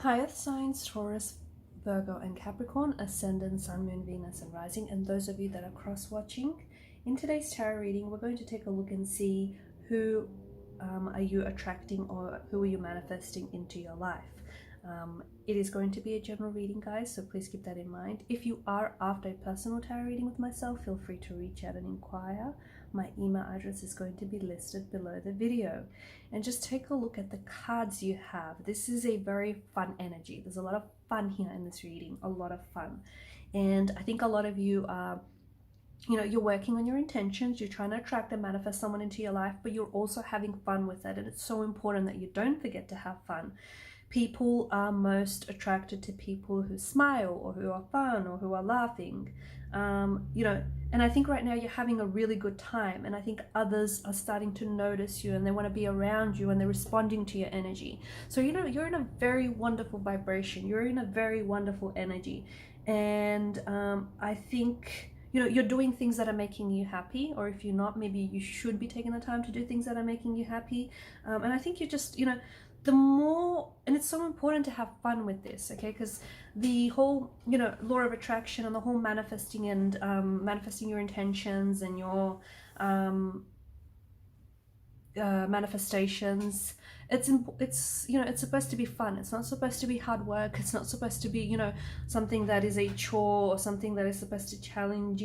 Hi, Earth signs, Taurus, Virgo, and Capricorn, Ascendant, Sun, Moon, Venus, and Rising, and those of you that are cross-watching. In today's tarot reading, we're going to take a look and see who are you attracting or who are you manifesting into your life. It is going to be a general reading, guys, so please keep that in mind. If you are after a personal tarot reading with myself, feel free to reach out and inquire. My email address is going to be listed below the video. And just take a look at the cards you have. This is a very fun energy. There's a lot of fun here in this reading, a lot of fun. And I think a lot of you are, you're working on your intentions, you're trying to attract and manifest someone into your life, but you're also having fun with it. And it's so important that you don't forget to have fun. People are most attracted to people who smile or who are fun or who are laughing, and I think right now you're having a really good time, and I think others are starting to notice you and they want to be around you and they're responding to your energy. So you're in a very wonderful vibration, you're in a very wonderful energy, and I think you're doing things that are making you happy, or if you're not, maybe you should be taking the time to do things that are making you happy. And I think you're just the more, and it's so important to have fun with this, okay? Because the whole law of attraction and the whole manifesting and manifesting your intentions and your manifestations, it's supposed to be fun. It's not supposed to be hard work. It's not supposed to be something that is a chore or something that is supposed to challenge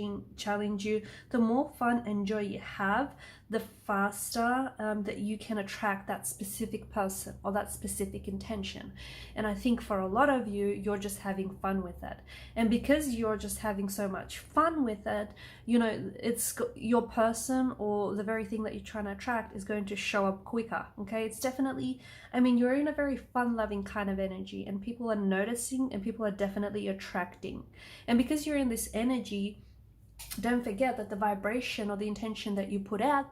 you. The more fun and joy you have, the faster that you can attract that specific person or that specific intention. And I think for a lot of you, you're just having fun with it, and because you're just having so much fun with it, it's your person or the very thing that you're trying to attract is going to show up quicker. Okay, it's definitely, you're in a very fun loving kind of energy, and people are noticing and people are definitely attracting. And because you're in this energy, don't forget that the vibration or the intention that you put out,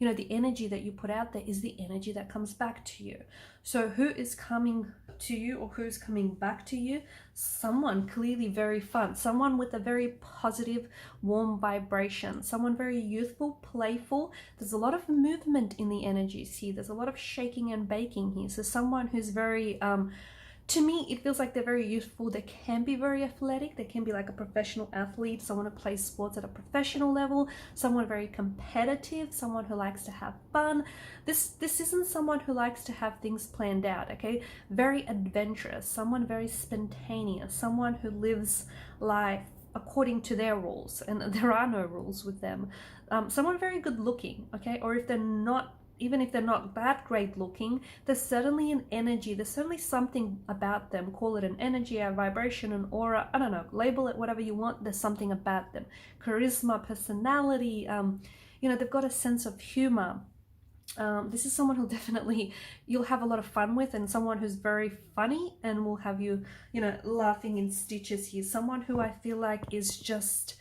the energy that you put out there is the energy that comes back to you. So who is coming to you or who's coming back to you? Someone clearly very fun, someone with a very positive, warm vibration, someone very youthful, playful. There's a lot of movement in the energies here. There's a lot of shaking and baking here. So someone who's very, to me, it feels like they're very youthful. They can be very athletic. They can be like a professional athlete, someone who plays sports at a professional level, someone very competitive, someone who likes to have fun. This isn't someone who likes to have things planned out, okay? Very adventurous, someone very spontaneous, someone who lives life according to their rules, and there are no rules with them. Someone very good looking, okay? Or if they're not, even if they're not that great looking, there's certainly an energy, there's certainly something about them. Call it an energy, a vibration, an aura, I don't know, label it whatever you want. There's something about them. Charisma, personality, they've got a sense of humor. This is someone who definitely you'll have a lot of fun with, and someone who's very funny and will have you, laughing in stitches here. Someone who I feel like is just,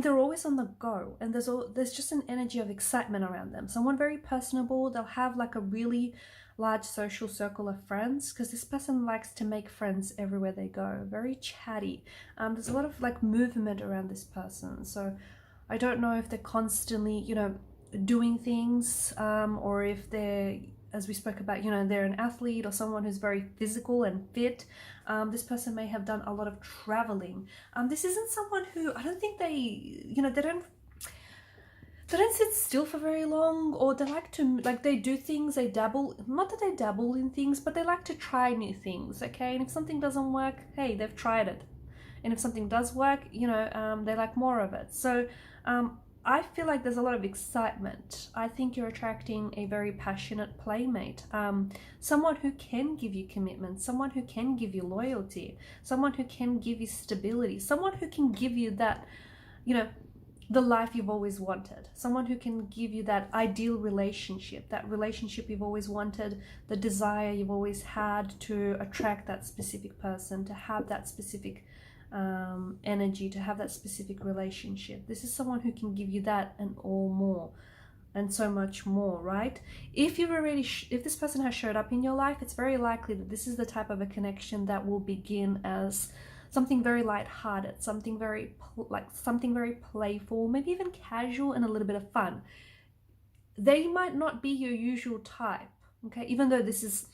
they're always on the go, and there's just an energy of excitement around them. Someone very personable. They'll have like a really large social circle of friends, because this person likes to make friends everywhere they go. Very chatty. There's a lot of like movement around this person. So I don't know if they're constantly, doing things, or if they're, as we spoke about, they're an athlete or someone who's very physical and fit. This person may have done a lot of traveling. This isn't someone who, I don't think they, they don't sit still for very long, or they like to, they do things, they dabble, not that they dabble in things, but they like to try new things, okay? And if something doesn't work, hey, they've tried it. And if something does work, they like more of it. So, I feel like there's a lot of excitement. I think you're attracting a very passionate playmate, someone who can give you commitment, someone who can give you loyalty, someone who can give you stability, someone who can give you that, the life you've always wanted, someone who can give you that ideal relationship, that relationship you've always wanted, the desire you've always had to attract that specific person, to have that specific energy, to have that specific relationship. This is someone who can give you that and all more, and so much more, right? If you've already, if this person has showed up in your life, it's very likely that this is the type of a connection that will begin as something very light-hearted, something very playful, maybe even casual and a little bit of fun. They might not be your usual type, okay? Even though this is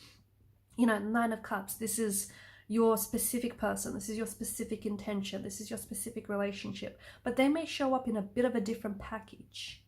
you know, Nine of Cups, this is your specific person, this is your specific intention, this is your specific relationship, but they may show up in a bit of a different package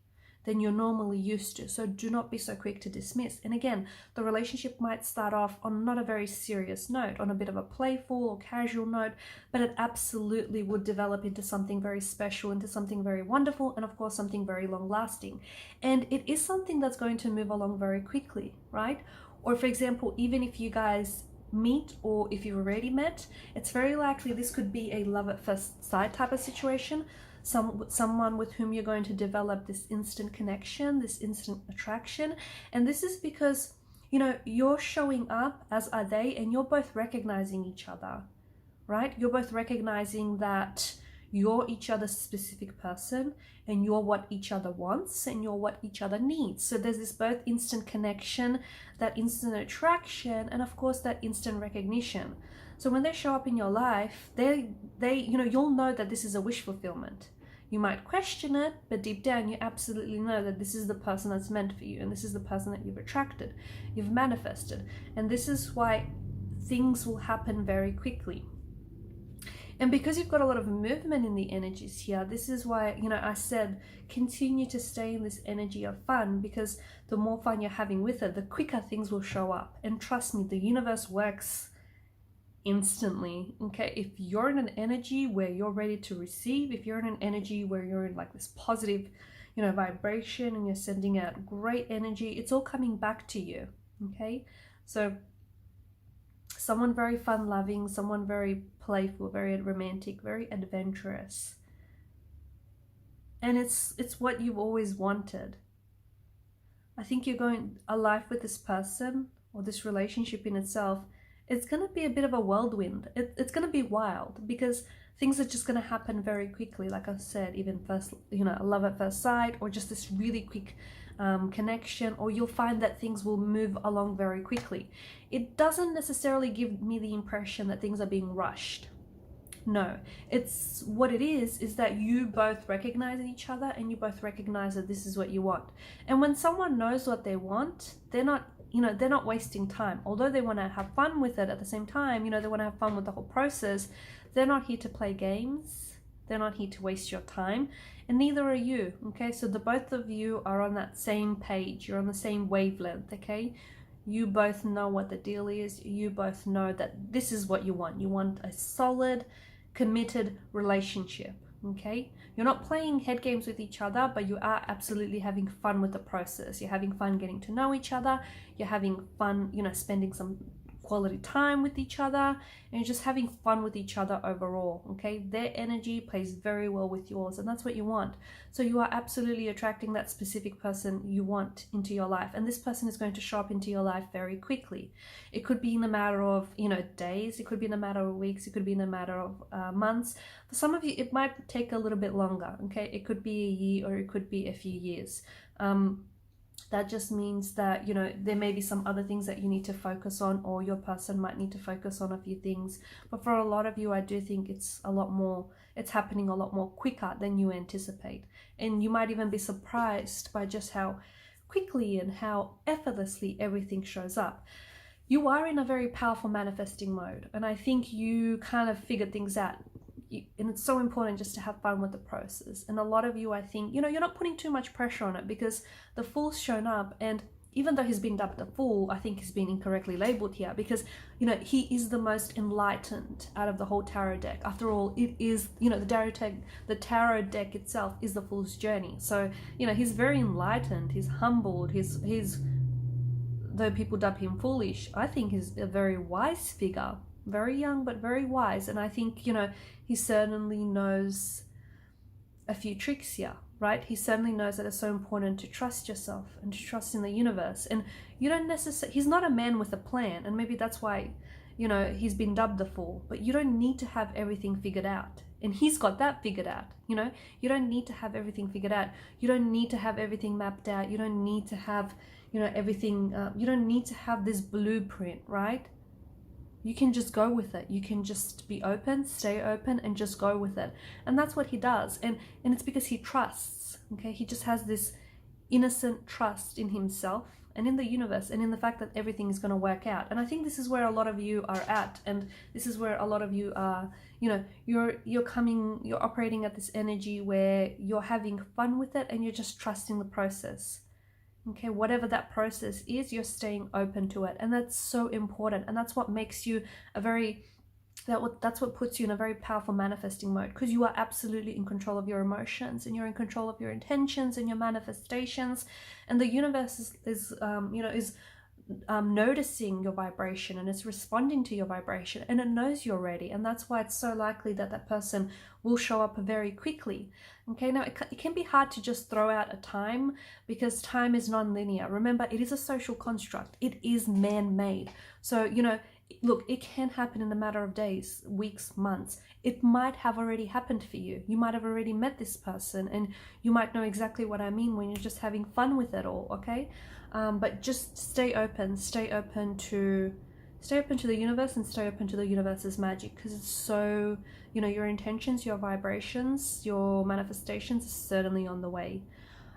than you're normally used to. So do not be so quick to dismiss. And again, the relationship might start off on not a very serious note, on a bit of a playful or casual note, but it absolutely would develop into something very special, into something very wonderful, and of course something very long lasting. And it is something that's going to move along very quickly, right? Or for example, even if you guys meet, or if you've already met, it's very likely this could be a love at first sight type of situation. Someone with whom you're going to develop this instant connection, this instant attraction. And this is because, you know, you're showing up, as are they, and you're both recognizing each other, right? You're both recognizing that you're each other's specific person, and you're what each other wants, and you're what each other needs. So there's this both instant connection, that instant attraction, and of course that instant recognition. So when they show up in your life, they you know, you'll know that this is a wish fulfillment. You might question it, but deep down you absolutely know that this is the person that's meant for you, and this is the person that you've attracted, you've manifested. And this is why things will happen very quickly. And because you've got a lot of movement in the energies here, this is why, you know, I said continue to stay in this energy of fun, because the more fun you're having with it, the quicker things will show up. And trust me, the universe works instantly. Okay, if you're in an energy where you're ready to receive, if you're in an energy where you're in like this positive, you know, vibration, and you're sending out great energy, it's all coming back to you. Okay, so someone very fun loving, someone very playful, very romantic, very adventurous, and it's what you've always wanted. I think you're going a life with this person, or this relationship in itself. It's going to be a bit of a whirlwind. It's going to be wild, because things are just going to happen very quickly. Like I said, even first, you know, a love at first sight, or just this really quick connection, or you'll find that things will move along very quickly. It doesn't necessarily give me the impression that things are being rushed. No, it's what it is that you both recognize each other, and you both recognize that this is what you want. And when someone knows what they want, they're not, you know, they're not wasting time. Although they want to have fun with it at the same time, you know, they want to have fun with the whole process, they're not here to play games. They're not here to waste your time, and neither are you. Okay, so the both of you are on that same page. You're on the same wavelength. Okay, you both know what the deal is. You both know that this is what you want. You want a solid, committed relationship. Okay, you're not playing head games with each other, but you are absolutely having fun with the process. You're having fun getting to know each other. You're having fun, you know, spending some quality time with each other, and you're just having fun with each other overall. Okay, their energy plays very well with yours, and that's what you want. So you are absolutely attracting that specific person you want into your life, and this person is going to show up into your life very quickly. It could be in a matter of, you know, days, it could be in a matter of weeks, it could be in a matter of months. For some of you it might take a little bit longer. Okay, it could be a year, or it could be a few years. That just means that, you know, there may be some other things that you need to focus on, or your person might need to focus on a few things. But for a lot of you, I do think it's happening a lot more quicker than you anticipate. And you might even be surprised by just how quickly and how effortlessly everything shows up. You are in a very powerful manifesting mode, and I think you kind of figured things out. And it's so important just to have fun with the process. And a lot of you, I think, you know, you're not putting too much pressure on it, because the Fool's shown up, and even though he's been dubbed a fool, I think he's been incorrectly labeled here, because, you know, he is the most enlightened out of the whole tarot deck. After all, it is, you know, the tarot deck itself is the Fool's journey. So, you know, he's very enlightened, he's humbled, he's though people dub him foolish, I think he's a very wise figure. Very young, but very wise. And I think, you know, he certainly knows a few tricks here, right? He certainly knows that it's so important to trust yourself and to trust in the universe. And you don't necessarily, he's not a man with a plan, and maybe that's why, you know, he's been dubbed the Fool. But you don't need to have everything figured out, and he's got that figured out. You know, you don't need to have everything figured out. You don't need to have everything mapped out. You don't need to have, you know, everything, you don't need to have this blueprint, right? You can just go with it. You can just be open, stay open, and just go with it. And that's what he does. And it's because he trusts. Okay, he just has this innocent trust in himself. and in the universe and in the fact that everything is going to work out. And I think this is where a lot of you are at, and this is where a lot of you are, you know, you're operating at this energy where you're having fun with it and you're just trusting the process. Okay, whatever that process is, you're staying open to it, and that's so important. And that's what makes you a very that's what puts you in a very powerful manifesting mode, because you are absolutely in control of your emotions, and you're in control of your intentions and your manifestations. And the universe is noticing your vibration, and it's responding to your vibration, and it knows you're ready. And that's why it's so likely that that person will show up very quickly. Okay, now it can be hard to just throw out a time, because time is non-linear. Remember, it is a social construct. It is man-made. So, you know, look, it can happen in a matter of days, weeks, months. It might have already happened for you. You might have already met this person, and you might know exactly what I mean when you're just having fun with it all, okay? But just stay open to the universe, and stay open to the universe's magic, because it's so, you know, your intentions, your vibrations, your manifestations is certainly on the way.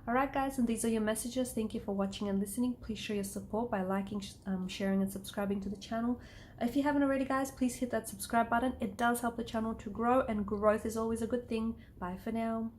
Alright guys, and these are your messages. Thank you for watching and listening. Please show your support by liking, sharing and subscribing to the channel. If you haven't already guys, please hit that subscribe button. It does help the channel to grow, and growth is always a good thing. Bye for now.